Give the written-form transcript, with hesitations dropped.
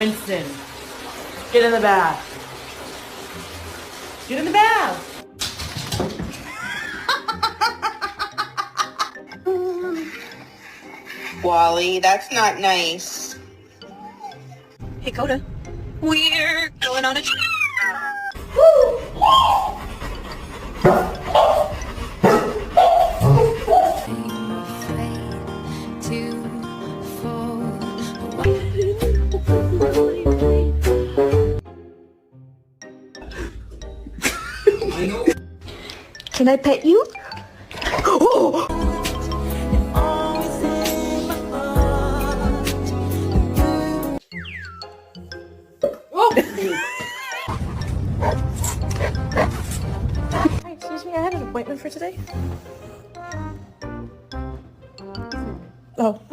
Winston, get in the bath. Get in the bath. Wally, that's not nice. Hey, Coda. We're going on a trip. Can I pet you? Oh! Hi, excuse me, I had an appointment for today. Oh.